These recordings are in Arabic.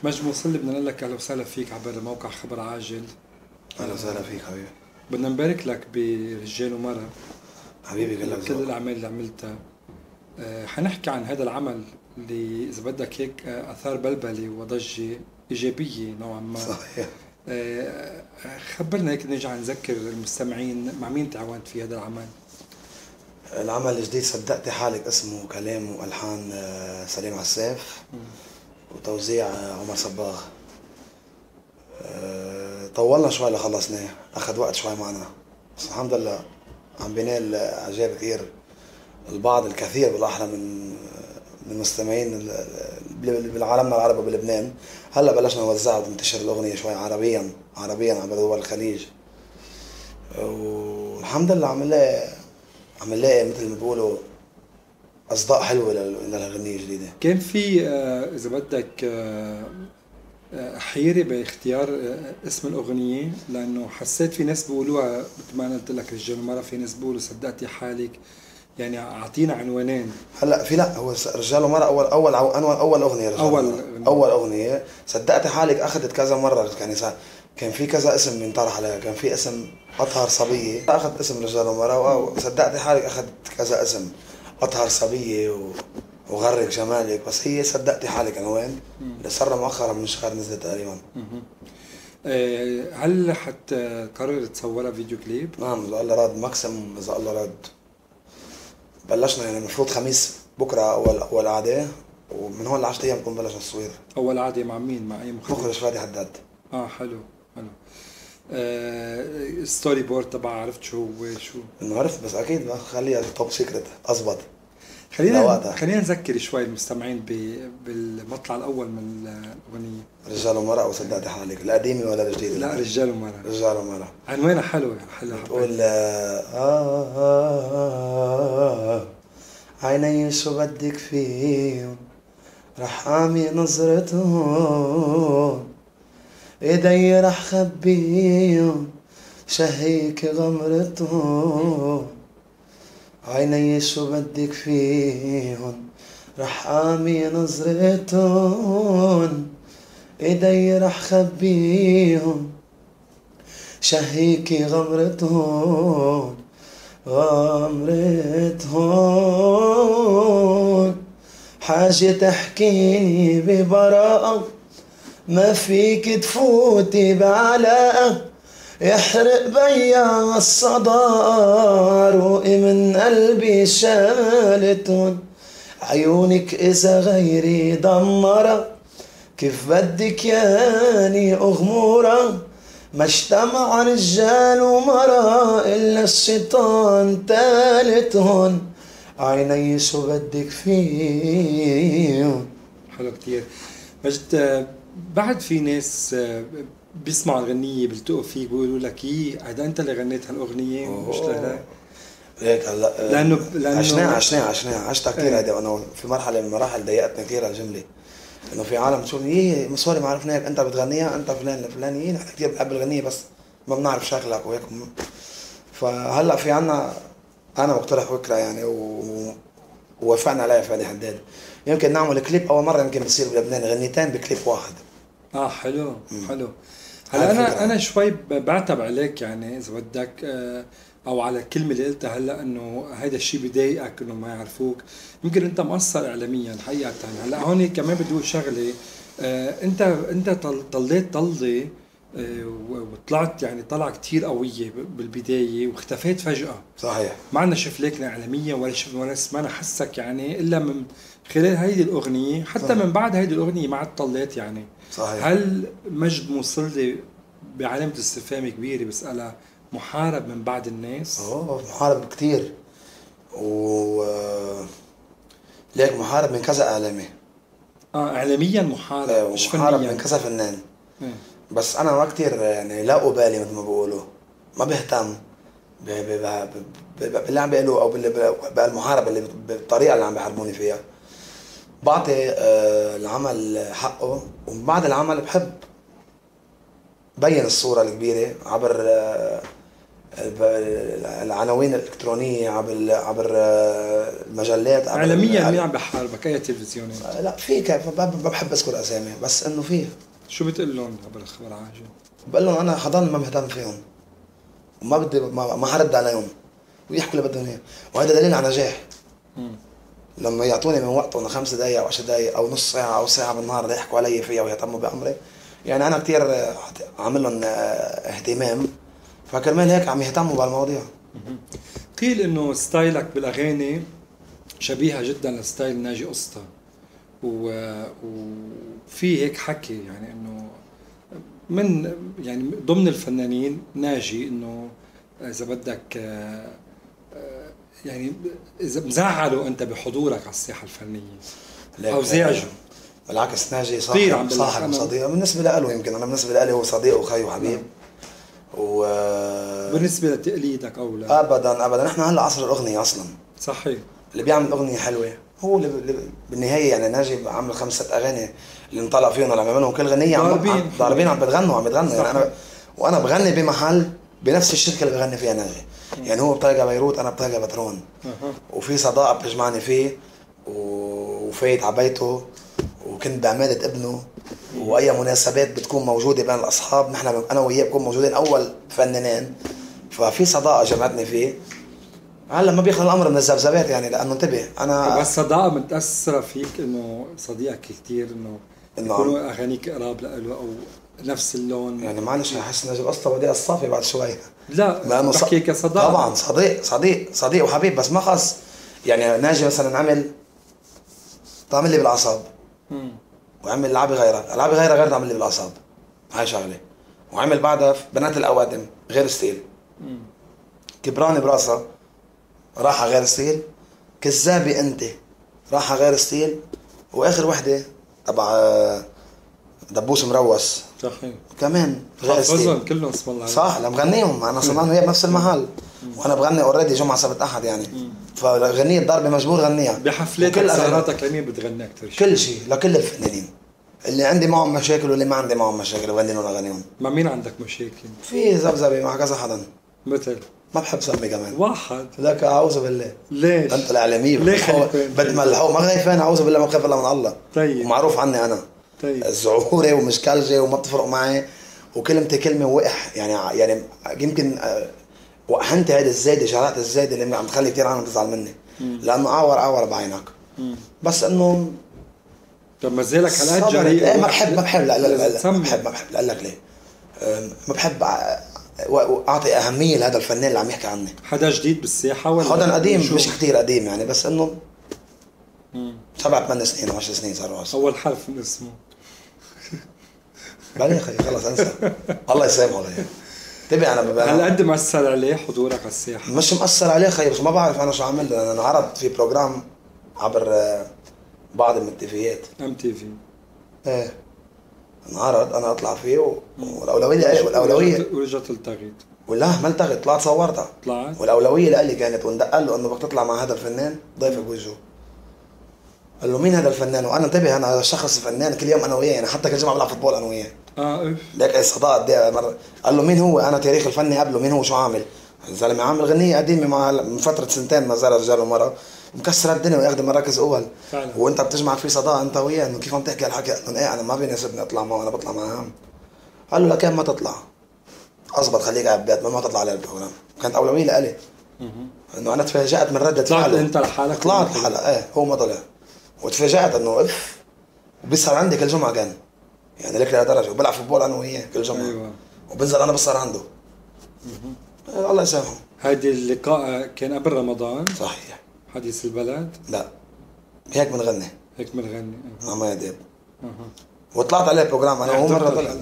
مجد مصلي، بدنا نقول لك اهلا وسهلا فيك عبر موقع خبر عاجل. اهلا وسهلا فيك حبيبي. بدنا نبارك لك برجال ومرأة حبيبي كلك كل ذوق. الاعمال اللي عملتها. حنحكي عن هذا العمل اللي اذا بدك هيك اثار بلبله وضجه ايجابيه نوعا ما. صحيح. آه، خبرنا هيك نرجع نذكر المستمعين مع مين تعاونت في هذا العمل. العمل الجديد صدقتي حالك اسمه كلام والحان سليم عساف وتوزيع عمر صباغ. طولنا شوي لخلصناه، اخذ وقت شوي معنا، بس الحمد لله عم بينال اعجاب كثير. البعض الكثير بالاحرى من المستمعين بالعالمنا العربي وبلبنان. هلا بلشنا نوزعها وتنتشر الاغنيه شوي عربيا عبر دول الخليج، والحمد لله عم نلاقي مثل ما بيقولوا اصداء حلوه للاغنيه الجديده. كان في اذا بدك حيرة باختيار اسم الأغنية، لأنه حسيت في ناس بيقولوها مثل ما أنا قلت لك رجال ومرأة، في ناس بيقولوا صدقتي حالك. يعني أعطينا عنوانين. هلا في لا هو رجال ومرأة اول اغنيه رجال أول ومرأة. أغنية. اول اغنيه صدقتي حالك اخذت كذا مره، يعني كان في كذا اسم ينطرح عليها. كان في اسم اطهر صبيه، اخذ اسم رجال ومرأة، وصدقتي حالك اخذت كذا اسم اطهر صبيه وغرق جمالك. بس هي صدقتي حالك عنوان اللي صار مؤخرا من شهر نزلت تقريبا. هل حتى قرر تصورها فيديو كليب؟ نعم اذا الله راد، ماكسيموم اذا الله راد. بلشنا يعني المفروض خميس بكره اول قعده، ومن هون ل 10 ايام بكون بلشنا التصوير. أول عادة مع مين؟ مع أي مخرج فادي حداد. حلو حلو. الستوري بورد تبع عرفت شو هو شو؟ انه عرفت، بس اكيد ما خليها توب سيكريت اضبط. خلينا نذكر شوي المستمعين بالمطلع الأول من الأغنية. رجال ومرأة وصدقتي حالك، القديمة ولا الجديدة؟ لا، رجال ومرأة. رجال ومرأة. عنوانها حلو حلو. بتقول عيني شو بدك فيهم، رح اعمي نظرتهم، ايدي رح خبيهم، شهيك غمرتهم. عيني شو بدك فيهم، رح اعمي نظرتهم، ايدي رح خبيهم، شهيكي غمرتهم. حاجة تحكيني ببراءة، ما فيك تفوتي بعلاقة، يحرق بيا الصدى، روقي من قلبي شالتهم. عيونك إذا غيري دمرة، كيف بدك ياني أغمورة، ما اجتمع رجال ومرأة إلا الشيطان تالتهم. عيني شو بدك فيهم. حلو كتير. مجد، بعد في ناس بيسمعوا الغنية بيلتقوا فيك بيقولوا لك هذا انت اللي غنيت هالأغنية مش لهيك؟ هيك هلا لأنه عشتها كثير. هيدا انا في مرحله من المراحل ضايقتني كثير هالجمله، انه في عالم تقول مصوري ما عرفناك، انت بتغنيها، انت فلان الفلاني. نحن كثير بنحب الغنية بس ما بنعرف شكلك وهيك. فهلا في عنا، انا مقترح فكره يعني ووافقنا عليها فادي حداد. يمكن نعمل كليب اول مره، يمكن بتصير بلبنان غنيتين بكليب واحد. حلو حلو. هلا انا شوي بعتب عليك، يعني اذا بدك او على الكلمه اللي قلتها هلا، انه هذا الشيء بضايقك انه ما يعرفوك. يمكن انت مقصر اعلاميا حقيقه. هلا هون كمان بدي اقول شغله. انت طليت طلة، وطلعت يعني طلعة كتير قوية بالبداية واختفيت فجأة. صحيح. ما عنا شفليكنا إعلاميا ولا شفنا ولا سمعنا حسك، يعني إلا من خلال هيدي الأغنية. حتى صحيح. من بعد هيدي الأغنية ما عاد طليت يعني. صحيح. هل مجد مصلي بعلامة استفهام كبيرة بسألها، محارب من بعض الناس؟ محارب كتير، ليك محارب من كذا إعلامي. إعلاميا محارب، مش فنيا. محارب من كذا فنان. بس انا ما كتير يعني لا أبالي مثل ما بيقولوا، ما بهتم باللي عم بيقولوا او بالمحاربه اللي بالطريقه اللي عم بيحاربوني فيها. بعطي العمل حقه، وبعد العمل بحب بين الصوره الكبيره عبر العناوين الالكترونيه عبر المجلات عالميا مين عم بحاربك؟ اي تلفزيونات؟ لا في كيف ما بحب اذكر اسامي، بس انه في. شو بتقول لهم بالخبر عاجل؟ بقول لهم انا حضن ما مهتم فيهم وما بدي ما حرد عليهم ويحكوا اللي بدهم اياه، وهذا دليل على نجاح. لما يعطوني من وقتهم 5 دقائق او 10 دقائق او نص ساعه او ساعه بالنهار ليحكوا علي فيها ويهتموا بامري، يعني انا كثير عامل لهم اهتمام، فكرمال هيك عم يهتموا بالمواضيع. قيل انه ستايلك بالاغاني شبيهه جدا لستايل ناجي قسطى، وفي هيك حكي يعني انه من يعني ضمن الفنانين ناجي انه اذا بدك يعني اذا مزعله انت بحضورك على الساحه الفنيه او زعجه. بالعكس ناجي صاحب وصديق بالنسبه له، يمكن انا بالنسبه لي هو صديق وخي وحبيب. بالنسبه لتقليدك او لا؟ ابدا نحن هلا عصر الاغنيه اصلا. صحيح. اللي بيعمل اغنيه حلوه هو اللي بالنهايه، يعني ناجي عامل 5-6 اغاني اللي انطلع فيهم ولا عملهم كل غنيه ضاربين عم بتغنوا يعني وانا بغني بمحل بنفس الشركه اللي بغني فيها ناجي. يعني هو بطاقه بيروت انا بطاقه بترون. وفي صداقه بتجمعني فيه وفايت على بيته وكنت بعماده ابنه، واي مناسبات بتكون موجوده بين الاصحاب نحن انا وياه بكون موجودين اول فنانين، ففي صداقه جمعتني فيه. هلا ما بيخلى الامر من الذبذبات يعني، لانه انتبه انا بس صداقه متاثره فيك انه صديقك كثير انه يكونوا اغانيك قراب له او نفس اللون. يعني معلش احس نجي القصه بدي اصطفي بعد شوي. لا بحكي كصداقه. طبعا صديق وحبيب، بس ما خص يعني ناجي مثلا عمل لي بالاعصاب وعمل العابي غيره عمل لي بالاعصاب، هاي شغله. وعمل بعدها بنات الاوادم غير ستيل. كبراني براسها راحة غير ستيل. كذابي انت راحة غير ستيل. واخر وحدة تبع دبوس مروس صحيح كمان غير ستيل. كلهم اسم الله صح. لما مغنيهم انا صرنا وياه بنفس المحل وانا بغني اوريدي جمعة سبت احد يعني. فغنية ضربة مجبور غنيها بحفلاتك سهراتك. لمين بتغني اكثر شيء؟ كل شيء لكل الفنانين اللي عندي معهم مشاكل واللي ما عندي معهم مشاكل بغني لهم اغانيهم. مع مين عندك مشاكل؟ في ذبذبة مع كذا حدا. مثل ما بحب سمي كمان واحد. لك اعوذ بالله. ليش؟ انت الاعلامي ليه بتملحوا؟ ما خايفان اعوذ بالله، ما بخاف الا من الله. طيب ومعروف عني انا طيب الزعوري ومش كلجه وما بتفرق معي وكلمتي كلمه وقح يعني يمكن وقحنتي هيدي الزايده شغلات الزايده اللي عم تخلي كثير عنهم تزعل مني لانه اعور بعينك. بس انه طب ما زالك على قد جريء. ما بحب لا ما بحب لا لك ليه ما بحب اعطي اهميه لهذا الفنان اللي عم يحكي عني. حدا جديد بالساحه ولا حدا قديم؟ مش كثير قديم يعني، بس انه 7-8 سنين 10 سنين صاروا. اول حرف من اسمه بعدين خي خلص انسى. الله يسامحه غير تبي انا هل قد مأثر عليه حضورك على الساحه؟ مش مأثر عليه خي، بس ما بعرف انا شو عمل. انا عرضت في بروجرام عبر بعض المنتفيات MTV. ايه انعرض انا اطلع فيه والاولويه ورجعت التغيت ولا ما التغيت. طلعت صورتها والاولويه لي كانت وندق له انه بدك تطلع مع هذا الفنان ضيفك بوجهه. قال له مين هذا الفنان؟ وانا انتبه انا هذا الشخص فنان كل يوم انا وياه يعني، حتى كل جمعه بلعب فوتبول انا وياه. ليك اي صداقه مره. قال له مين هو؟ انا تاريخ الفني قبله مين هو شو عامل؟ الزلمه عامل غنيه قديمه مع من فتره 2 ما زال رجال ومراه مكسر الدنيا وياخذ مراكز اول فعلا. وانت بتجمع في صداقه انت وياه انه كيف عم تحكي هالحكي؟ قال له ايه انا ما بيناسبني اطلع معه، انا بطلع معهم. قال له لكن ما تطلع اصبر خليك قاعد ببيت ما تطلع على البروجرام. كانت اولويه لإلي انه انا تفاجات من رده فعله. طلعت انت لحالك؟ طلعت لحالك ايه هو ما طلع وتفاجات انه اف وبيسهر عندي كل جمعه كان يعني لك لهالدرجه وبلعب فوتبول انا وياه كل جمعه. أيوة. وبنزل انا بسهر عنده. الله يسامحه. هذه اللقاء كان قبل رمضان صحيح. حديث البلد؟ لا هيك بنغني مع يديب وطلعت عليه بروجرام انا وهو مره طلع.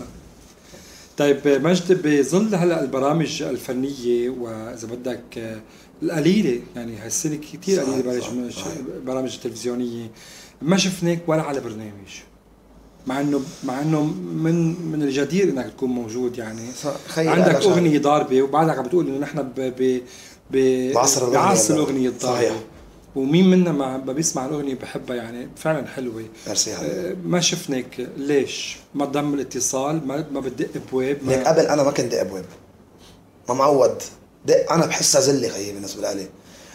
طيب مجد، بظل هلا البرامج الفنيه واذا بدك القليله يعني هالسنه كثير قليله برامج تلفزيونيه ما شفناك ولا على برنامج، مع انه من الجدير انك تكون موجود يعني. عندك اغنيه ضاربه وبعدك عم بتقول انه نحن بعصر الاغنيه الضاربه ومين منا ما بيسمع الاغنيه بحبها يعني فعلا حلوه. ما شفناك ليش؟ ما ضم الاتصال؟ ما بتدق ابواب؟ ليك قبل انا ما كنت دق ابواب، ما معود دق انا بحسها زله خيي بالنسبه لي.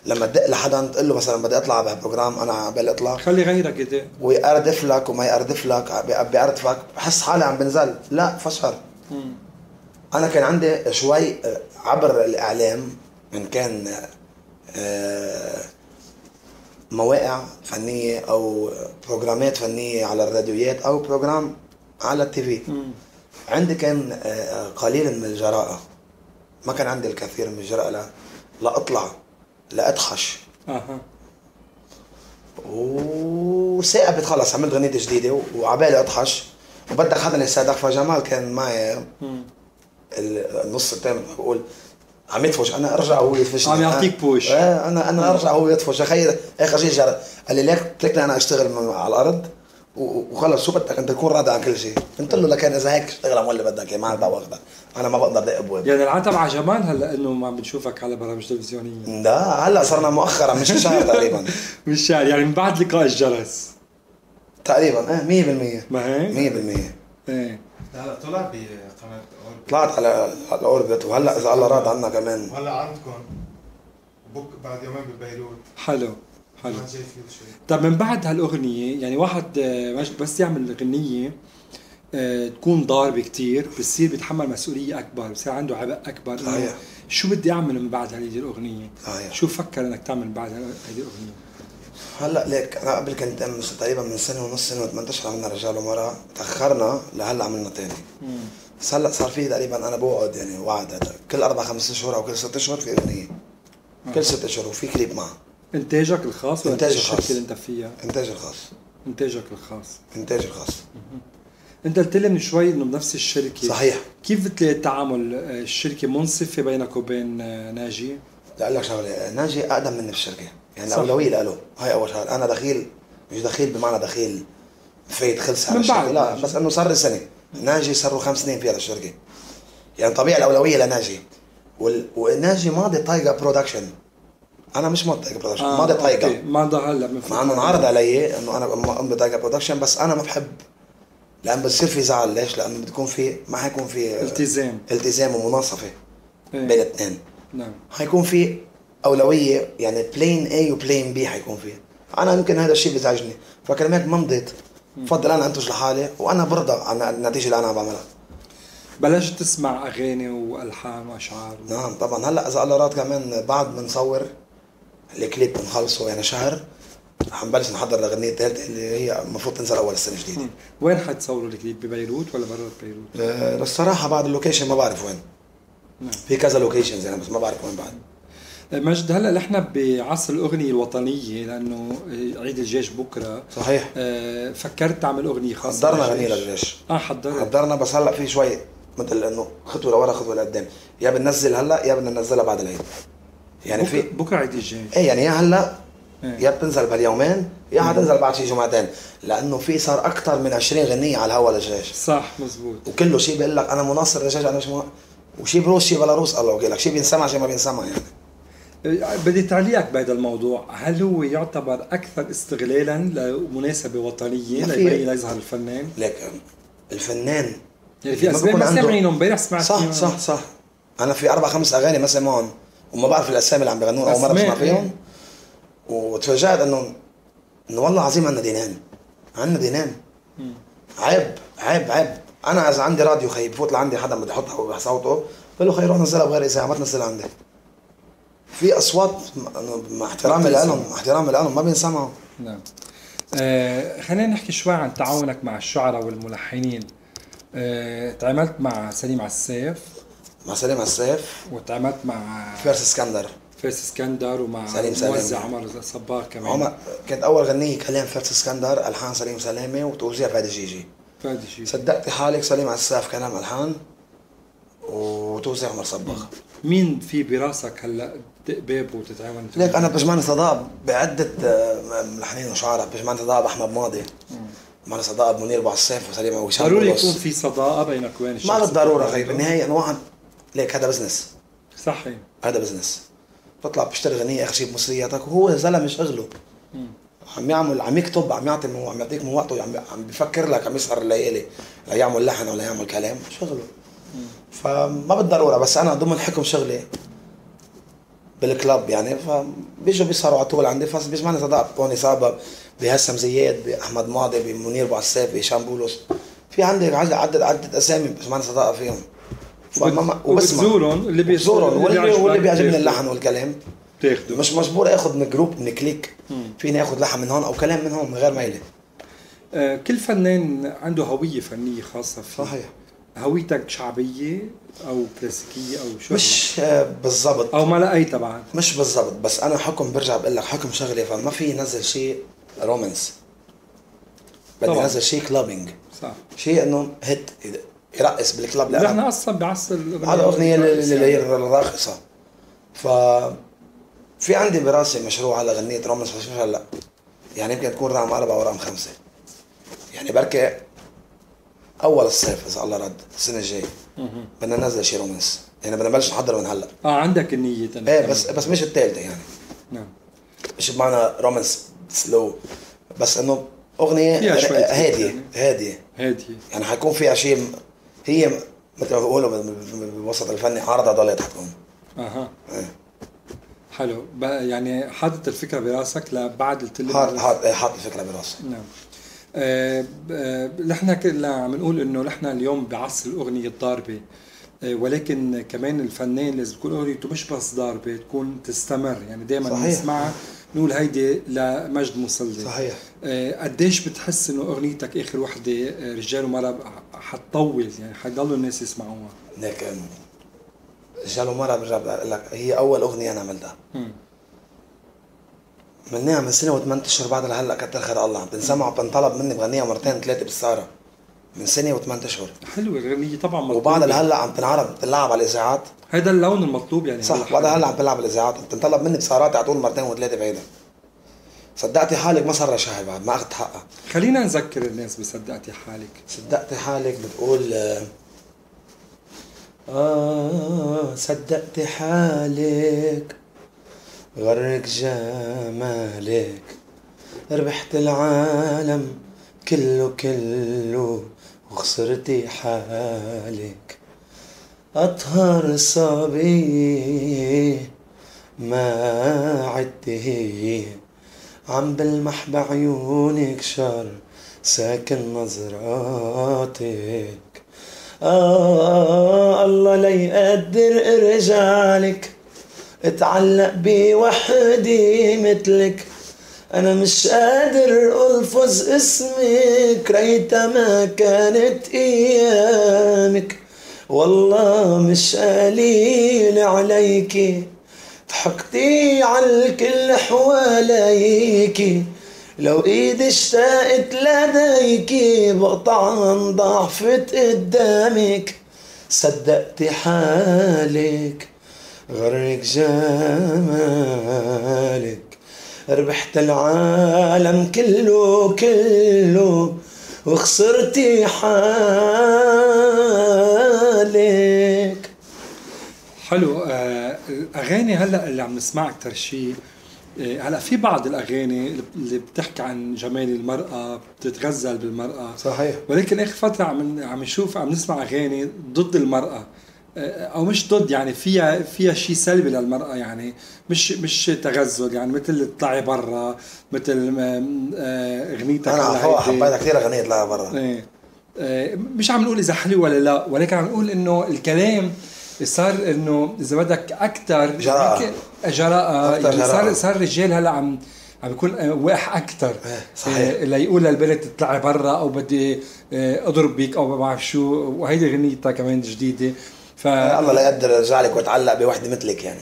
لما تدق لحدا تقول له مثلا بدي اطلع ببروجرام انا عبالي اطلع، خلي غيرك يدق ويقردف لك وما يقردف لك بيقردفك، بحس حالي عم بنزل. لا فشر. انا كان عندي شوي عبر الاعلام، من كان مواقع فنيه او بروجرامات فنيه على الراديويات او بروجرام على التي في، عندي كان قليل من الجراءه. ما كان عندي الكثير من الجراءه لا اطلع لا ادخش. وثاقبت خلص، عملت غنية جديدة وعبالي اضحش وبدك حدا يساعدك. فجمال كان معي النص الثاني بقول عم يدفش، انا ارجع وهو يدفش، عم يعطيك بوش. انا ارجع وهو يدفش. خير اخر شيء جرى قال لي ليك تركني انا اشتغل على الارض وخلص شو بدك انت تكون راضي عن كل شيء. قلت له لكن اذا هيك اشتغل عمل اللي بدك اياه، ما عندها وقتها، انا ما بقدر دق ابواب. يعني العتب على جمال هلا انه ما بنشوفك على برامج تلفزيونيه؟ لا هلا صرنا مؤخرا مش شهر تقريبا. مش شهر يعني من بعد لقاء الجرس تقريبا 100%. ما هيك 100%. ايه هلا طلع بقناه اوربت، طلعت على اوربت، وهلا اذا الله راد عنا كمان. وهلا عندكم بعد يومين ببيروت. حلو ما جاي فيه شيء. طب من بعد هالاغنيه يعني واحد بس يعمل اغنيه تكون ضاربه كتير، بصير بيتحمل مسؤوليه اكبر، بصير عنده عبء اكبر. شو بدي اعمل من بعد هذه الاغنيه؟ شو فكر انك تعمل من بعد هذه الاغنيه؟ هلا ليك انا قبل كنت تقريبا من سنه ونص سنه و18 عملنا رجال ومرأة، تاخرنا لهلا عملنا تاني. بس هلا صار في تقريبا انا بوعد يعني وعد كل 4-5 اشهر او كل 6 اشهر في اغنيه. كل 6 اشهر وفي كليب معه. انتاجك الخاص ولا انتاج الشركه اللي انت فيها؟ انتاج الخاص. انتاجك الخاص. انتاج الخاص. انت قلت لي من شوي انه بنفس الشركه. صحيح. كيف بتلاقي التعامل؟ الشركه منصفه بينك وبين ناجي؟ لا اقول لك شغله، ناجي اقدم مني بالشركه، يعني الاولويه له. هاي اول شغله. انا دخيل، مش دخيل بمعنى دخيل فايت خلص على الشركه، لا بس انه صار لي سنه. ناجي صار له 5 سنين فيها للشركه، يعني طبيعي الاولويه لناجي. وناجي ماضي تايجر برودكشن، انا مش ماضي تايجر برودكشن، ماضي تايجر. ماضي هلا مع انه انعرض علي انه انا اقوم بتايجر برودكشن، بس انا ما بحب، لان بتصير في زعل. ليش؟ لانه بتكون في ما حيكون في التزام ومناصفه بين الاثنين. نعم. حيكون في اولويه، يعني بلين اي وبلين بي حيكون فيه. انا يمكن هذا الشيء بيزعجني، فكلمات ما مضيت. بفضل انا انتج لحالي وانا برضى عن النتيجه اللي انا عم بعملها. بلشت تسمع اغاني والحان واشعار؟ نعم طبعا. هلا اذا الله راد كمان بعد ما نصور الكليب بنخلصه يعني شهر، حنبلش نحضر الاغنيه الثالثه اللي هي المفروض تنزل اول السنه الجديده. وين حتصوروا الكليب؟ ببيروت ولا برا بيروت؟ الصراحه بعد اللوكيشن ما بعرف وين. نعم. في كذا لوكيشنز يعني، بس ما بعرف وين بعد. مجد هلا نحن بعصر الاغنيه الوطنيه، لانه عيد الجيش بكره. صحيح. فكرت تعمل اغنيه خاصه؟ حضرنا اغنيه للجيش. حضرنا بس هلا في شوي مثل انه خطوه لورا خطوه لقدام، يا بننزل هلا يا بدنا ننزلها بعد العيد. يعني في بكره عيد الجيش. ايه يعني يا هلا يا بتنزل بهاليومين يا حتنزل بعد شي جمعتين، لانه في صار اكثر من 20 غنيه على الهوا للجيش. صح مزبوط. وكله شيء بيقول لك انا مناصر للجيش، انا مش وشي بروس شي بلاروس، الله وكيلك شي بينسمع شي ما بينسمع. يعني بدي تعليقك بهذا الموضوع، هل هو يعتبر اكثر استغلالا لمناسبه وطنيه ليبين يظهر الفنان؟ لك الفنان يعني في اسماء ما سامعينهم امبارح سمعت. صح انا في 4-5 اغاني ما سمعهم وما بعرف الاسامي اللي عم بيغنون اول مره بسمع فيهم. وتفاجأت انه والله العظيم عندنا دينان. عيب. انا اذا عندي راديو خي بفوت لعندي حدا بدي احطها بصوته بقول له خي روح نزلها بغير اذاعه، ما تنزلها عندي. في اصوات مع احترامي لهم ما بينسمعوا. نعم. خلينا نحكي شوي عن تعاونك مع الشعراء والملحنين. تعاملت مع سليم عساف. وتعاملت مع فارس اسكندر ومع سليم موزع عمر صباغ كمان. كانت اول غنية كلام فارس اسكندر، الحان سليم سلامه، وتوزيع فادي جيجي. صدقتي حالك سليم عساف كلام الحان وتوزيع عمر صباغ. مين في براسك هلا باب وتتعاون؟ ليك انا بجمعني صداقة بعدة ملحنين وشعراء، بجمعني صداقة باحمد ماضي، بجمعني صداقة بمنير ابو عساف وسليم وهشام. ضروري يكون في صداقة بينك وبين الشخص؟ ما بالضرورة خي، بالنهاية انا واحد ليك هذا بزنس. صحيح. هذا بزنس. بطلع بشتري غنية اخر شيء بمصرياتك، وهو زلمه شغله. عم يكتب، عم يعطيك من وقته، عم بيفكر لك، عم يسهر الليالي ليعمل لحن ولا يعمل كلام، شغله. فما بالضرورة، بس انا ضمن حكم شغلي بالكلاب يعني، فبيجوا بيسهروا على طول عندي، فبيجمعني صداقة هون صعبة بهسم زياد، بأحمد ماضي، بمنير أبو عساف، بهشام بولس. في عندي عدة أسامي بيجمعني صداقة فيهم. وبتزورهم واللي بيعجبني اللحن والكلام تاخده، مش مجبور اخذ من جروب من كليك. فيني اخذ لحن من هون او كلام من هون من غير ما يلي. كل فنان عنده هوية فنية خاصة فيه. صحيح. هويتك شعبية أو كلاسيكية أو شو؟ مش بالضبط، أو ما لقيتها بعد. مش بالضبط، بس أنا حكم برجع بقول لك حكم شغلي، فما في نزل شيء رومانس، بدي نزل شيء كلابينج. صح. شيء إنه هيت يرقص بالكلاب. لا احنا أصلا بعصر هذا أغنية اللي هي الراقصة. في عندي براسي مشروع على غنية رومانس، بس مش هلا يعني، يمكن تكون رقم 4 ورقم 5 يعني، بركي اول الصيف اذا الله رد السنه الجايه بدنا ننزل شي رومانس يعني، بدنا نبلش نحضر من هلا. عندك النية ايه بس مش الثالثه يعني. نعم. مش بمعنى رومانس سلو، بس انه اغنيه هاديه يعني، حيكون فيها شيء هي مثل ما بيقولوا بالوسط الفني عارضه ضليت حتكون. اها. ايه. حلو يعني حاطط الفكره براسك لبعد التلم. حاط الفكره براسي. نعم. نحن كنا عم نقول انه نحن اليوم بعصر الاغنيه الضاربه، ولكن كمان الفنان لازم تكون اغنيته مش بس ضاربه، تكون تستمر يعني دائما نسمعها نقول هيدي لمجد مصلي. صحيح. قديش بتحس انه اغنيتك اخر وحده رجال ومرأة حتطول يعني حيضلوا الناس يسمعوها؟ لكن رجال ومرأة برجع بقول لك هي اول اغنيه انا عملتها. منيها من سنه و8 اشهر، بعد لهلا كتر خير الله عم تنسمع وبنطلب مني بغنيها مرتين 3 بالسهره من سنه و8 اشهر. حلوه الاغنيه طبعا مطلوبه، وبعد لهلا عم تنعرض تلعب على الاذاعات. هذا اللون المطلوب يعني. صح. بعد لهلا عم تلعب على الاذاعات، بتنطلب مني بسهرات على طول مرتين و3 بعيدها. صدقتي حالك ما صار شهر بعد ما اخذت حقها. خلينا نذكر الناس بصدقتي حالك. صدقتي حالك بتقول صدقتي حالك غرك جمالك، ربحت العالم كله وخسرتي حالك، أطهر صبي ما عدتي، عم بلمح بعيونك شر ساكن نظراتك. الله ليقدر رجالك، اتعلق بوحدي مثلك، انا مش قادر الفظ اسمك، ريت ما كانت ايامك، والله مش قليل عليكي، ضحكتي عالكل حواليكي، لو ايدي اشتاقت لديكي بقطع ضعفت قدامك، صدقتي حالك غرك جمالك، ربحت العالم كله وخسرتي حالك. حلو. الاغاني هلا اللي عم نسمع اكثر شيء هلا في بعض الاغاني اللي بتحكي عن جمال المراه، بتتغزل بالمراه. صحيح. ولكن اخر فتره عم نشوف عم نسمع اغاني ضد المراه، او مش ضد يعني فيها شيء سلبي للمراه يعني، مش تغزل يعني، مثل اطلعي برا، مثل اغنيتك انا حبيتها كثير اغنيه اطلعي برا. مش عم نقول اذا حلو ولا لا، ولكن عم نقول انه الكلام صار انه اذا بدك اكثر جراءه يعني، صار الرجال هلا عم يكون واقع اكثر. صحيح. ليقول للبنت تطلعي برا او بدي اضرب بيك او ما بعرف شو، وهيدي غنيتها كمان جديده. الله لا يقدر ارجع لك واتعلق بوحده مثلك يعني.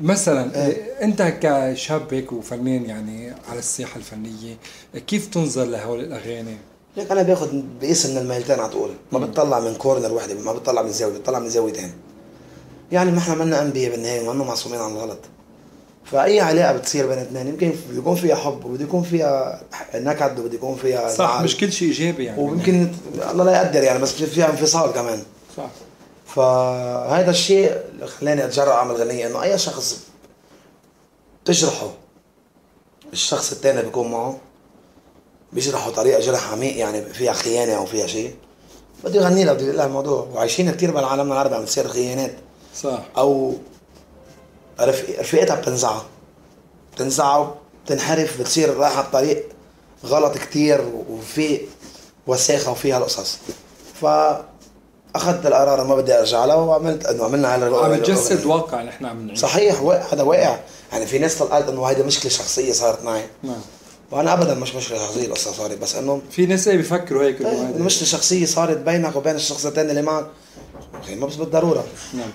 مثلا انت كشاب هيك وفنان يعني على الساحه الفنيه، كيف تنظر لهول الاغاني؟ ليك انا باخذ بقيس من الميلتين على طول، ما بتطلع من كورنر وحده، ما بتطلع من زاويه، بتطلع من زاويتين يعني. ما احنا منا انبياء بالنهايه، وما معصومين عن الغلط. فاي علاقه بتصير بين اثنين يمكن بده يكون فيها حب، وبده يكون فيها نكد، وبده يكون فيها صح زعل. مش كل شيء ايجابي يعني، ويمكن الله لا يقدر يعني، بس فيها انفصال كمان. صح. فهذا الشيء اللي خلاني اتجرأ اعمل غنية، انه اي شخص تجرحه الشخص الثاني بيكون معه بيجرحه طريقه جرح عميق يعني، فيها خيانه او فيها شيء، بدي اغني له، بدي اقول له الموضوع. وعايشين كثير بعالمنا العربي عم تصير خيانات. صح. او رفيقتها بتنزعه بتنحرف، بتصير رايحة الطريق غلط كتير وفي وساخة وفيها القصص. فأخذت القرار ما بدي أرجع لها، وعملت إنه عملنا على عم تجسد واقع نحن عم نعيش. صحيح، هذا واقع. يعني في ناس طلعت إنه هيدا مشكلة شخصية صارت معي. نعم. وأنا أبدا مش مشكلة شخصية القصة صارت، بس إنه في ناس بيفكروا هيك إنه هذا مشكلة شخصية صارت بينك وبين الشخص الثاني اللي معك، ما بس بالضرورة. نعم.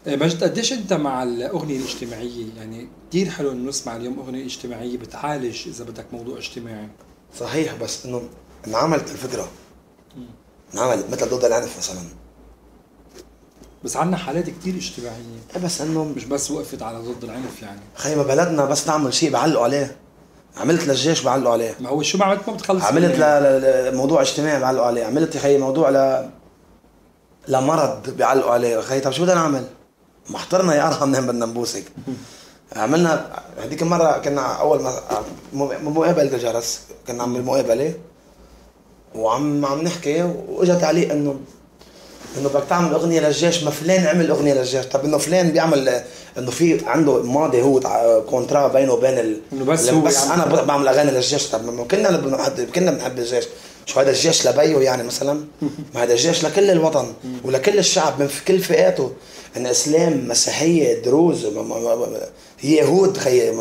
مجد، قديش انت مع الاغنيه الاجتماعيه؟ يعني كثير حلو انه نسمع اليوم اغنيه اجتماعيه بتعالج اذا بدك موضوع اجتماعي. صحيح، بس انه انعملت الفكره، انعملت مثل ضد العنف مثلا. بس عنا حالات كثير اجتماعيه، بس انه مش بس وقفت على ضد العنف. يعني خيما بلدنا بس نعمل شيء بعلقوا عليه. عملت للجيش بعلقوا عليه. ما هو شو ما عملت ما بتخلص. عملت لموضوع اجتماعي بعلقوا عليه. عملت يا خيي موضوع لمرض بيعلقوا عليه. خيي طب شو بدنا نعمل؟ محضرنا يا ارحم منين بدنا نبوسك. عملنا هذيك المره كنا اول ما مقابله جرس، كنا عم بالمقابله وعم نحكي، واجا تعليق انه بدك تعمل اغنيه للجيش. ما فلان عمل اغنيه للجيش. طب انه فلان بيعمل انه في عنده ماضي هو كونترا بينه وبين انه بس انا بعمل اغاني للجيش. طب ما كنا بنحب الجيش. شو هذا الجيش لبيه يعني مثلا؟ ما هذا الجيش لكل الوطن ولكل الشعب من كل فئاته، ان اسلام، مسيحيه، دروز، يهود، خي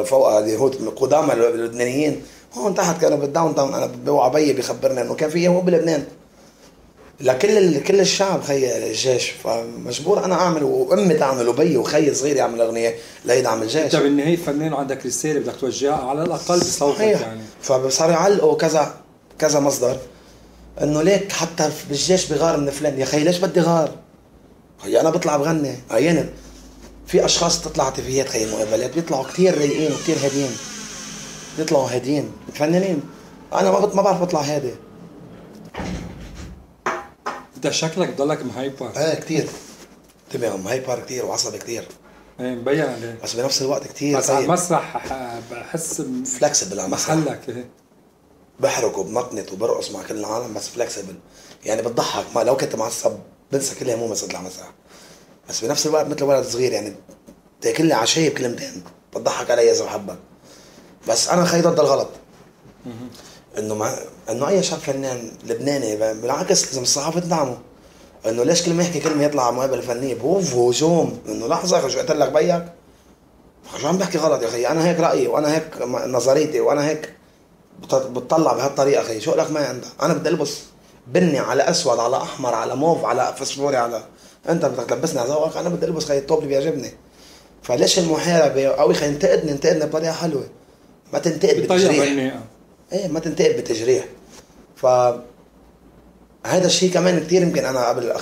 فوق اليهود قدامى اللبنانيين. هون تحت كانوا بالداون تاون، انا بوعى بيي بيخبرني انه كان في يهود بلبنان كل الشعب خي الجيش. فمجبور انا اعمل، وامي تعمل، وبي وخي صغير يعمل اغنيه ليدعم الجيش. انت بالنهايه فنان وعندك رساله بدك توجهها على الاقل بصوتك يعني. فصار يعلقوا كذا مصدر انه ليك حتى بالجيش بغار من فلان. يا خي ليش بدي غار؟ خي انا بطلع بغني. عينت في اشخاص تطلع تفيات خي المقابلات بيطلعوا كتير رايقين وكتير هادين، بيطلعوا هادين فنانين. انا ما بعرف اطلع هادي. انت شكلك بضلك مهايبر. كتير. انتبه، مهايبر كتير وعصبي كتير. مبين عليك. بس بنفس الوقت كتير. بس على المسرح بحس فلكسبل على المسرح. محلك بحرك وبمطنط وبرقص مع كل العالم، بس فلكسبل يعني بتضحك. ما لو كنت معصب بنسى كل همومي صرت على المسرح. بس بنفس الوقت مثل ولد صغير يعني تاكل لي عشاي بكلمتين بتضحك علي اذا بحبك. بس انا خي ضد الغلط. انه اي شاب فنان لبناني بالعكس لازم الصحافه تدعمه. انه ليش كل ما يحكي كلمه يطلع مقابله فنيه بوف وهجوم؟ انه لحظه شو قلت لك بيك؟ شو عم بحكي غلط يا اخي؟ انا هيك رايي وانا هيك نظريتي وانا هيك بتطلع بهالطريقه. اخي شو لك ما عندك؟ انا بدي البس بني على اسود على احمر على موف على فسفوري على انت بدك تلبسني على ذوقك. انا بدي البس خي الطوب اللي بيعجبني. فليش المحاربه او خي انتقدني بطريقه حلوه، ما تنتقد بتجريح. ما تنتقد بتجريح. ف هذا الشيء كمان كتير يمكن انا قبل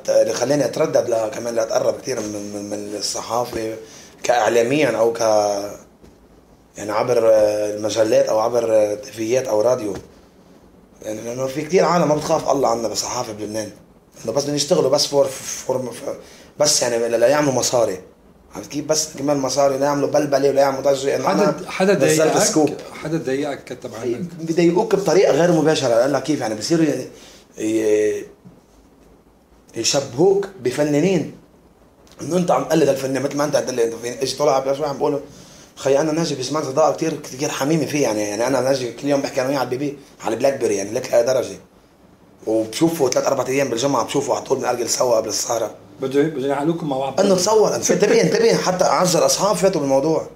اللي خلاني اتردد كمان لاتقرب كتير من الصحافه كاعلاميا او يعني عبر المجلات او عبر تلفزيونات او راديو. يعني لانه في كتير عالم ما بتخاف الله عنا بالصحافه بلبنان، انه بس بدهم يشتغلوا بس بس يعني لا يعملوا مصاري. عرفت كيف؟ بس كمان مصاري، لا يعملوا بلبله ولا يعملوا ضجه. انه حدا ضايقك كتب عنك. بيضايقوك بطريقه غير مباشره. قال لك كيف يعني بصيروا يشبهوك بفنانين، انه انت عم تقلد الفنان مثل ما انت قلت لي. انت ايش طلع بلا شوي عم بقول خي انا ناجي بسمعت صداقه كثير حميمه فيه. يعني انا ناجي كل يوم بحكي انا وياه على البي بي على البلاك بيري يعني لك درجه، وبشوفه 3-4 ايام بالجمعه بشوفه على طول بنأرجل سوا قبل السهره. بدهم يعلوكم مع بعض انه تصور. انتبه حتى اعز الاصحاب فاتوا بالموضوع.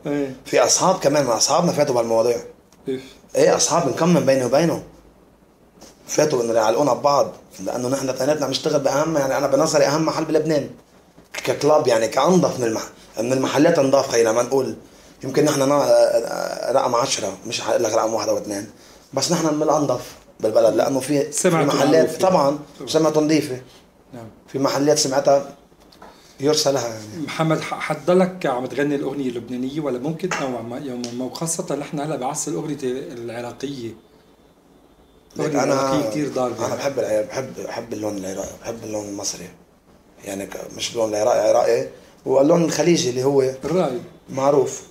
في اصحاب كمان مع اصحابنا فاتوا بهالمواضيع. اصحاب نكمل بيني وبينه فاتوا انه يعلقونا ببعض، لانه نحن اثنيناتنا بنشتغل باهم، يعني انا بنظري اهم محل بلبنان ككلاب، يعني كانظف من المحلات انضاف. خلينا ما نقول يمكن نحن رقم 10، مش هقول لك رقم 1 أو 2، بس نحن من الانظف بالبلد، لانه في محلات طبعا سمعتها نظيفه. نعم. في محلات سمعتها يرسى لها. يعني محمد، حتضلك عم تغني الاغنيه اللبنانيه ولا ممكن تنوع ما وخاصه نحن هلا بعصر الاغنيه العراقيه؟ انا كثير ضاربه. انا بحب اللون العراقي، بحب اللون المصري، يعني مش اللون العراقي واللون الخليجي اللي هو الراي معروف.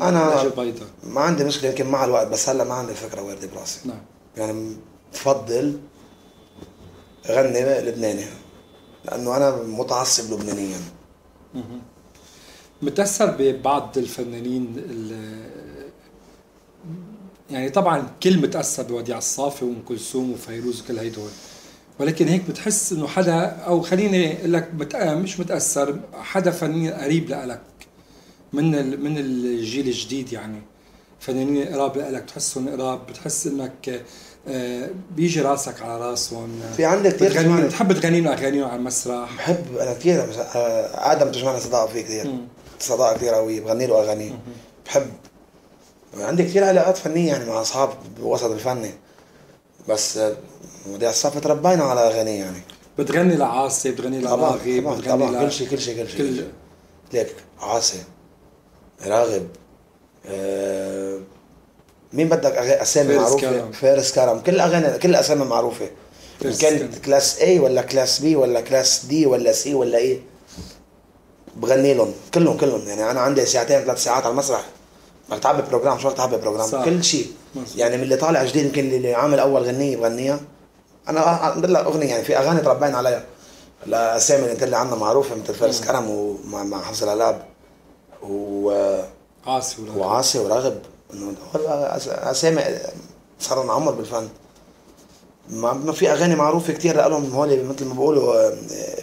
انا البيضاء ما عندي مشكله يمكن مع الوقت، بس هلا ما عندي فكره وارده براسي. نعم. يعني بفضل غني لبناني لانه انا متعصب لبنانيا. متأثر ببعض الفنانين يعني طبعا كل متأثر بوديع الصافي وام كلثوم وفيروز وكل هيدول، ولكن هيك بتحس انه حدا، او خليني اقول لك مش متأثر، حدا فنان قريب لك من الجيل الجديد، يعني فنانين قراب لك بتحسهم قراب، بتحس انك بيجي راسك على راسهم. في عندك كثير بتحب تغني له اغانيهم على المسرح؟ بحب انا كثير. ادم تجمعنا صداقه فيه كثير، صداقه كثير قويه، بغني له اغاني. بحب عندي كثير علاقات فنيه يعني مع اصحاب بوسط الفني، بس وديع الصافي تربينا على اغاني يعني. بتغني لعاصي، بتغني لراغب، طبعا كل شيء ليك عاصي، راغب، مين بدك اسامي معروفه؟ فارس كرم، كل اغاني، كل اسامي معروفه، ان كانت كلاس A ولا كلاس B ولا كلاس D ولا C ولا ايه، بغني لهم كلهم يعني. انا عندي ساعتين 3 ساعات على المسرح، بدك تعبي بروجرام، شو تعبي بروجرام صح. كل شيء يعني من اللي طالع جديد، يمكن اللي عامل اول غنيه بغنيها انا. الحمد لله اغنيه يعني، في اغاني تربينا عليها، الاسامي اللي اللي عندنا معروفه مثل فارس كرم ومع حفظ العلاب وعاصي وراغب، انه اسامي صار عمر بالفن. ما في اغاني معروفه كثير لهم هول مثل ما بيقولوا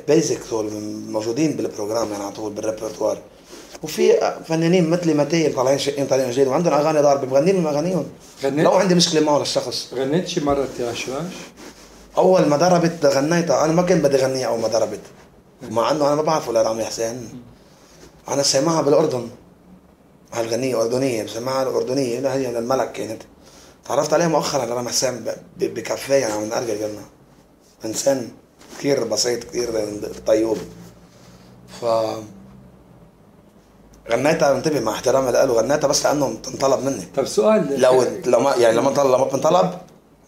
بيزك، هول موجودين بالبروجرام يعني على طول بالريبرتوار. وفي فنانين مثل متيل طالعين شقين طالعين جديد وعندهم اغاني ضاربه، بغني لهم اغانيهم. لو عندي مشكله معه للشخص. غنيت شي مره ترشراش؟ اول ما ضربت غنيتها، انا ما كنت بدي اغنيها اول ما ضربت، مع انه انا ما بعرفه لرامي حسين. انا سامعها بالاردن، هالغنيه اردنيه، بسمعها الاردنيه، لا هي من الملك كانت. تعرفت عليها مؤخرا لرامي حسين بكافيه يعني من ارجل قلنا، انسان كثير بسيط كثير طيوب. ف غنيتها، انتبه مع احترامي له، غنيتها بس لانه انطلب مني. طب سؤال، لو ما يعني لما بنطلب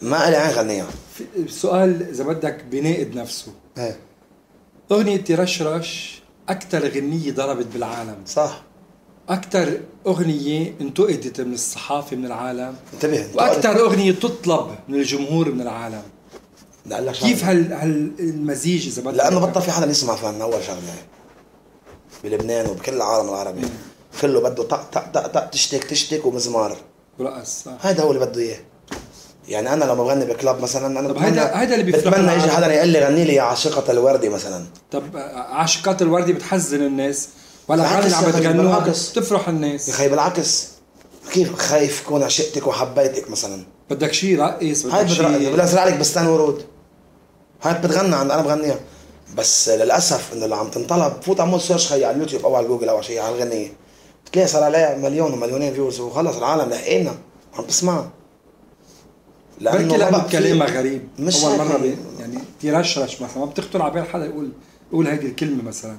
ما لي عين غنيها. سؤال اذا بدك بناقد نفسه. ايه اغنيه ترشرش اكثر غنيه ضربت بالعالم، صح؟ اكثر اغنيه انتقدت من الصحافه من العالم، انتبه، واكثر اغنيه تطلب من الجمهور من العالم. كيف هالمزيج اذا بدك؟ لانه بطل في حدا يسمع فن. اول شغله بلبنان وبكل العالم العربي كله بده طق طق طق طق، تشتك ومزمار ورقص. هذا هو اللي بده اياه. يعني انا لما بغني بكلاب مثلا، انا طب هذا اللي بتمنى يجي حدا يقول لي غني لي يا عاشقة الوردي مثلا. طب عاشقات الوردي بتحزن الناس ولا غني اللي عم بتغنوها بتفرح الناس؟ يا خي بالعكس، كيف خايف كون عشقتك وحبيتك مثلا؟ بدك شيء رقص، بدك شيء بلا ازرع لك بستان ورود، هاي بتغنى عند انا بغنيها. بس للاسف انه اللي عم تنطلب، فوت اعمل سيرش خي على اليوتيوب او على جوجل او شيء على الغنيه، بتلاقي صار عليها مليون ومليونين فيوز وخلص العالم لحقنا عم تسمعها. لانه كلامها غريب. مش اول مره يعني ترشرش مثلا، ما بتخطر على بال حدا يقول هيدي الكلمه مثلا.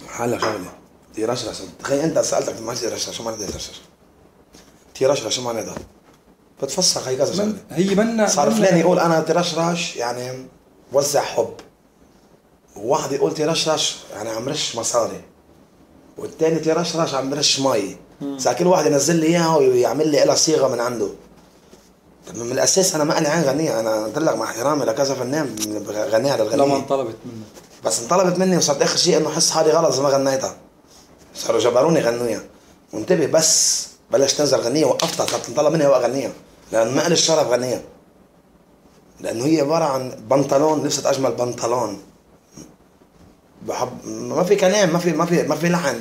حالة شغله ترشرش. تخيل انت سالتك ما ترشرش، شو معنى ترشرش؟ ترشرش شو معنى ده؟ بتفسر هي كذا شغله. هي منا صار فلان يقول انا ترشرش يعني وزع حب، وواحد يقول ترشرش يعني عم رش مصاري، والتاني ترشرش عم رش مي. كل واحد ينزل لي اياها ويعمل لي لها صيغه من عنده. طب من الاساس انا ما لي عين غنيها. انا قلت لك مع احترامي لكذا فنان غنيها للغنيه، لما انطلبت منه، بس انطلبت مني وصرت اخر شيء انه احس حالي غلط ما غنيتها، صاروا جبروني غنوها. وانتبه بس بلش تنزل غنيه وقفتها، صرت تنطلب مني وأغنيها لان ما لي الشرف غنيها، لانه هي عباره عن بنطلون، لبست اجمل بنطلون، بحب ما في كلام، ما في لحن،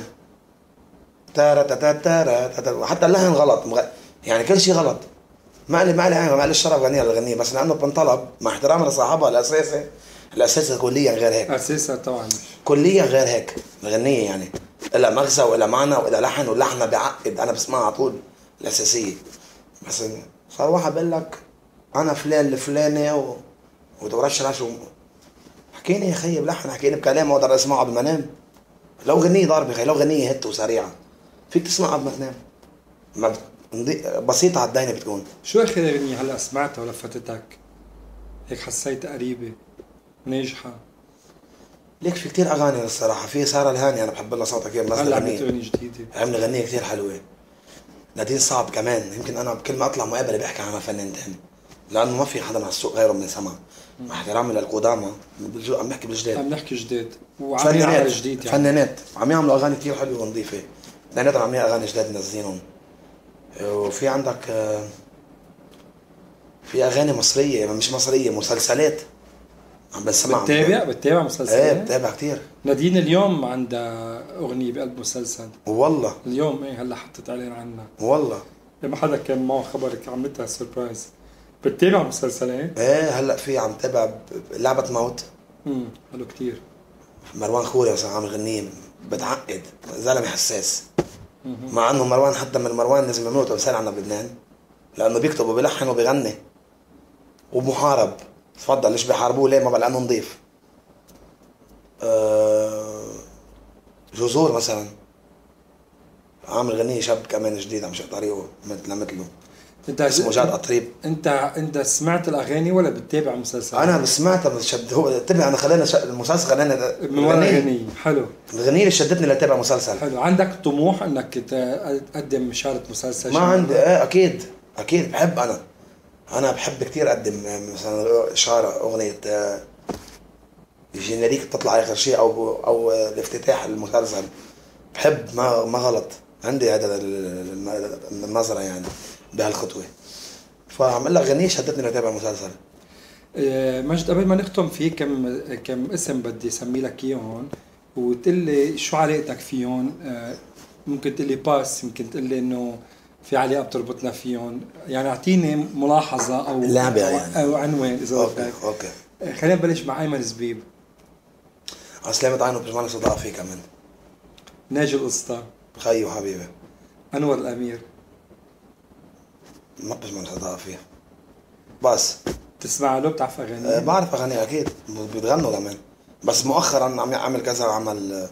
تارا تارا تارا، حتى اللحن غلط، يعني كل شيء غلط. ما لي الشرف غنيها للغنيه، بس لانه بنطلب مع احترامي لصاحبها الاساسي كليا غير هيك. اساسا طبعا كليا غير هيك الغنيه، يعني إلا مغزى وإلا معنى وإلا لحن، واللحن بيعقد انا بسمعها على طول الاساسيه. بس صار واحد بقول لك انا فلان الفلاني وترشرش حكيني يا خيي بلحن، حكيني بكلام ما اقدر اسمعه قبل ما انام. لو غنيه ضاربه خي، لو غنيه هت وسريعه فيك تسمعها قبل ما تنام، ما بسيطه على الدينه بتكون. شو اخر اغنيه هلا سمعتها ولفتتك هيك حسيت قريبه ناجحه؟ ليك في كتير اغاني الصراحه. في ساره الهاني انا بحب لها صوتها كثير، هلا عملت اغنيه جديده، عمل غنيه كثير حلوه. نادين صعب كمان، يمكن انا بكل ما اطلع مقابله بحكي عنها فنانتين. لانه ما في حدا على السوق غيرهم من سما، مع احترامي للقدامى عم بحكي بالجداد. عم نحكي جديد وعم يعمل جديد يعني. فنانات عم يعملوا اغاني كثير حلوه ونظيفه، اثنيناتهم عم يعملوا اغاني جداد منزلينهم. وفي عندك في اغاني مصريه مش مصريه، مسلسلات عم بسمعها. بتتابع مسلسلات؟ ايه بتابع كثير. نادين اليوم عندها اغنيه بقلب مسلسل. والله اليوم ايه هلا حطت اعلان عنها. والله ما حدا كان معه خبرك عملتها سربرايز. بتتابع مسلسلات؟ ايه هلا في عم تابع لعبه موت. حلو كثير. مروان خوري مثلا عامل غنية بتعقد، زلمه حساس. مع انه مروان حتى من مروان لازم يعملوا تمثال عنا بلبنان، لانه بيكتب وبيلحن وبيغني ومحارب. تفضل ليش بيحاربوه ليه؟ ما بقى لانه نظيف. جذور مثلا عامل غنية شاب كمان جديد عم شق طريقه مثله اسمه جاد قطريب. انت سمعت الاغاني ولا بتتابع مسلسل؟ انا سمعتها بس شد هو تبع. انا خلاني المسلسل خلاني من ورا اغنية. حلو. الغنية اللي شدتني لاتابع مسلسل. حلو. عندك طموح انك تقدم شارة مسلسل؟ ما عندي. اكيد بحب. انا بحب كثير اقدم مثلا اشاره اغنيه جينيريك تطلع اخر شيء او الافتتاح المسلسل. بحب ما غلط عندي هذا النظره يعني بهالخطوه. فعمل لك غنية شدتني لاتابع مسلسل. مجد قبل ما نختم فيه كم اسم بدي اسمي لك اياهم وتقول لي شو علاقتك فيهم. ممكن تقول لي باس، ممكن تقول لي انه في علاقه بتربطنا فيهم، يعني اعطيني ملاحظه او لعبه يعني او عنوان اذا بدك. اوكي خلينا نبلش مع ايمن زبيب. سلامة عينه بجمال صداقة فيه كمان. ناجي القسطى. خيو حبيبي. انور الامير. ما بجمال صداقة فيه بس. تسمع له؟ بتعرف اغاني؟ بعرف اغاني اكيد، بيتغنوا كمان. بس مؤخرا عم يعمل كذا عمل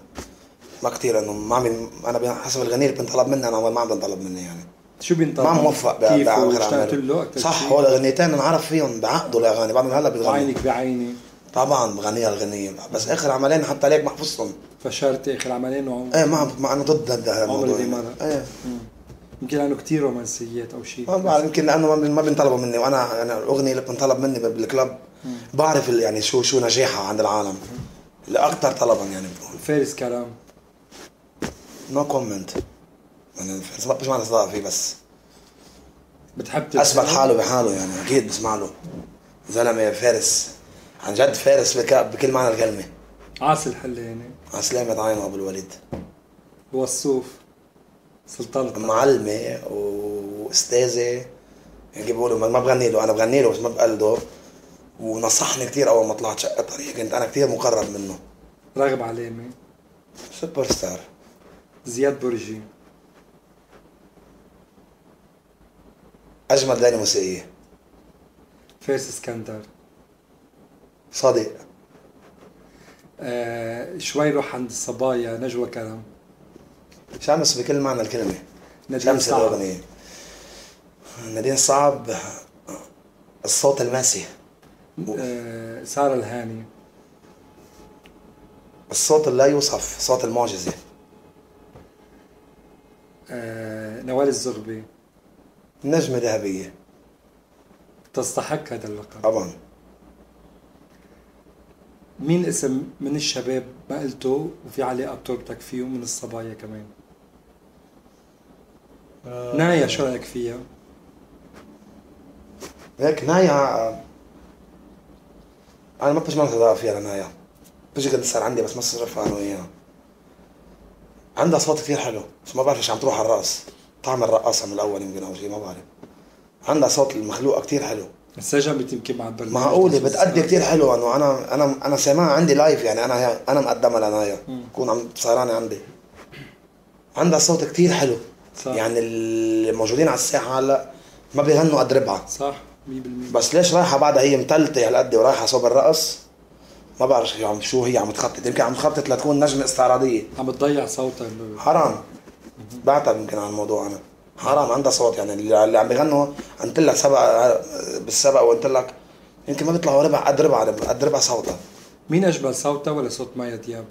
ما كتير، انه ما عم انا حسب الغنية اللي بنطلب مني انا ما عم بنطلب مني يعني. شو بينطلب؟ ما موفق باخر اعماله. صح. هو الاغنيتين انعرف فيهم بعقدوا الاغاني بعد هلا بيتغنوا. عينك بعيني طبعا بغنيها الغنية، بس اخر عملين حتى ليك محفوظهم. فشرت اخر عملين ايه ما انا ضد هذا الموضوع يعني. ايه يمكن لانه كثير رومانسيات او شيء. ما بعرف، يمكن لانه ما بينطلبوا مني، وانا الاغنيه اللي بتنطلب مني بالكلب بعرف يعني شو نجاحها عند العالم الاكثر طلبا يعني. فارس كلام. نو كومنت. يعني فارس ما بسمع صداقة فيه، بس بتحب اثبت حاله بحاله يعني. اكيد بسمع له زلمه فارس عن جد، فارس بكل معنى الكلمه. عاصي الحلاني. سلامة عينه ابو الوليد. وصوف سلطان معلمه واستاذه يعني. بيقولوا ما بغني له، انا بغني له بس ما بقلده. ونصحني كثير اول ما طلعت شقه طريق، كنت انا كثير مقرب منه. راغب علامه. سوبر ستار. زياد برجي. اجمل داني موسيقيه. فارس اسكندر. صديق. شوي روح عند الصبايا. نجوى كرم. شمس بكل معنى الكلمه. نادين صعب. نادين صعب. الصوت الماسي. سارة الهاني. الصوت اللي لا يوصف، صوت المعجزة. نوال الزغبي. نجمة ذهبية. تستحق هذا اللقب طبعا. مين اسم من الشباب ما قلته وفي علاقة بتربطك فيه من الصبايا كمان؟ نايا شو رأيك فيها؟ هيك نايا انا ما بجمع صداقة فيها لنايا. بيجي قد صار عندي بس ما صرفها انا وياها. عندها صوت كثير حلو بس ما بعرف ايش عم تروح على الرأس. طعم الرقاصة من الاول يمكن او شيء ما بعرف. عندها صوت المخلوقة كثير حلو. انسجمت يمكن مع البرنامج. معقولة بتأدي كثير حلو. انه انا سامعها عندي لايف يعني. انا مقدمها لنايا بكون عم صاراني عندي. عندها صوت كثير حلو. صح. يعني الموجودين على الساحة هلا ما بيغنوا قد ربعها. صح 100%. بس ليش رايحة بعدها هي متلتة هالقد ورايحة صوب الرقص؟ ما بعرف شو هي عم تخطط. يمكن عم تخطط لتكون نجمة استعراضية. عم تضيع صوتها. حرام. بعتب يمكن على الموضوع انا. حرام. عندها صوت يعني. اللي عم بيغنوا قلت لك بالسبق وقلت لك يمكن ما بيطلعوا قد ربع صوتها. مين اجمل صوتها ولا صوت مايا دياب؟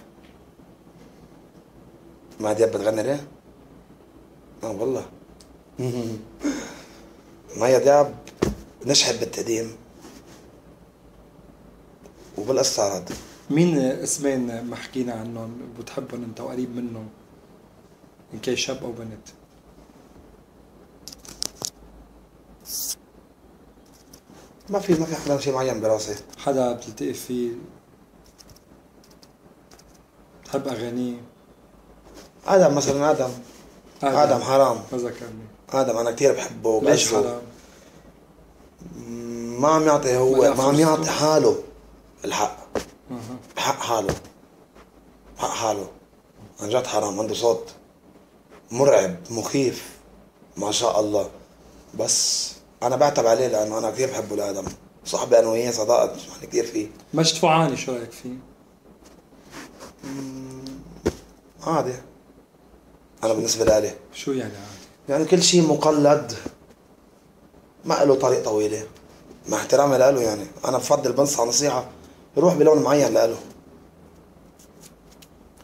مايا دياب بتغني ليه؟ والله. مايا دياب نجحت بالتقديم وبالاستعراض. مين اسمين ما حكينا عنهم بتحبهم انت وقريب منهم ان كان شاب او بنت؟ ما في حدا شيء معين براسي. حدا بتلتقي فيه بتحب اغانيه؟ ادم مثلا، ادم حرام. ما ذكرني. ادم انا كثير بحبه. ليش حرام؟ ما عم يعطي هو، ما عم يعطي حاله الحق. بحق حاله، بحق حاله عن جد حرام. عنده صوت مرعب مخيف ما شاء الله، بس انا بعتب عليه لانه انا كثير بحبه لادم. صاحبي انا وياه صداقه يعني كثير فيه. مجد فوعاني شو رايك فيه؟ عادي. انا بالنسبه لي شو يعني عادي؟ يعني كل شيء مقلد، ما له طريق طويله، مع احترامي له. يعني انا بفضل بنصح نصيحه يروح بلون معين له.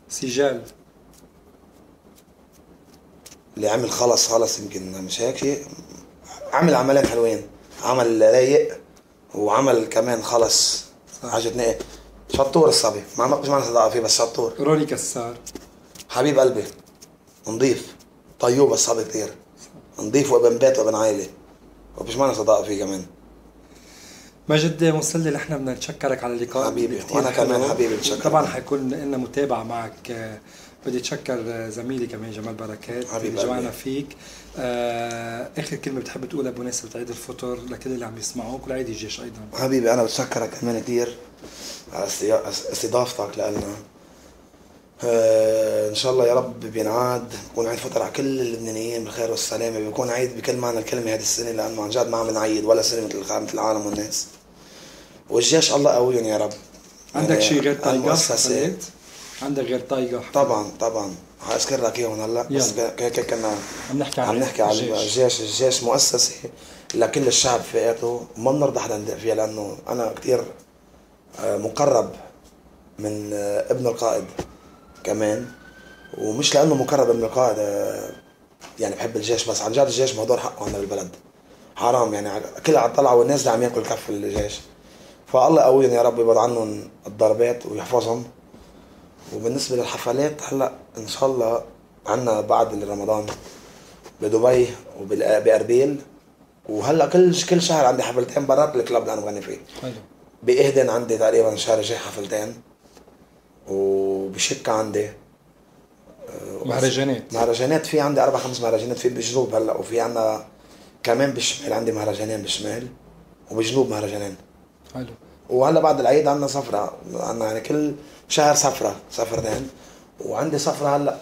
سجال اللي عمل خلص يمكن مش هيك شيء. عمل عملين حلوين، عمل رايق وعمل كمان خلص. عجبني شطور الصبي، مش معنى صداقه فيه بس شطور. روني كسار حبيب قلبي، نظيف طيوب الصبي كثير نظيف وابن بيت وابن عائله، ومش معنى صداقه فيه كمان. مجد مسلي، نحن بدنا نتشكرك على اللقاء حبيبي، وانا كمان حبيبي بتشكر. طبعا حيكون لنا متابعه معك. بدي اتشكر زميلي كمان جمال بركات اللي جمعنا فيك. اخر كلمه بتحب تقولها بمناسبه عيد الفطر لكل اللي عم يسمعوك ولعيد الجيش ايضا؟ حبيبي انا بتشكرك كمان كثير على استضافتك لنا. ان شاء الله يا رب بينعاد بكون عيد فطر على كل اللبنانيين بالخير والسلامه. بيكون عيد بكل معنى الكلمه هذه السنه، لانه عن جد ما عم نعيد ولا سنه مثل العالم والناس. والجيش الله قويهم يا رب. عندك يعني شيء غير طايقه؟ حفلات عندك غير طايقه؟ طبعا حاذكر لك اياهم هلا. بس هيك كنا عم نحكي عن الجيش. الجيش مؤسسه لكل الشعب فئاته، وما بنرضى حدا ندق فيها، لانه انا كثير مقرب من ابن القائد كمان. ومش لانه مقرب من القائد يعني بحب الجيش، بس عن جد الجيش مهدور حقه عندنا بالبلد. حرام يعني كل على الطلعه والناس اللي عم ياكل كف الجيش. فالله قويهم يا رب، يبعد عنهم الضربات ويحفظهم. وبالنسبه للحفلات هلا ان شاء الله عنا بعد رمضان بدبي وبأربيل، وهلا كل شهر عندي حفلتين برات الكلاب اللي انا بغني فيه. حلو. بإهدن عندي تقريبا الشهر الجاي حفلتين، وبشكا عندي مهرجانات. في عندي 4-5 مهرجانات في بالجنوب هلا، وفي عنا كمان بالشمال عندي مهرجانين بالشمال، وبالجنوب مهرجانين. حلو. وهلا بعد العيد عنا سفرة، عنا يعني كل شهر سفرتين. وعندي سفرة هلا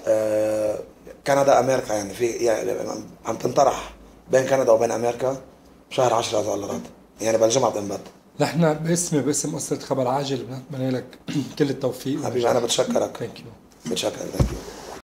كندا امريكا، يعني في يعني عم تنطرح بين كندا وبين امريكا بشهر 10 اذا الله راد، يعني بالجمعة بتنبت. نحن باسم أسرة خبر عاجل بنتمنى لك كل التوفيق. حبيبي انا بتشكرك. ثانك يو. بتشكرك.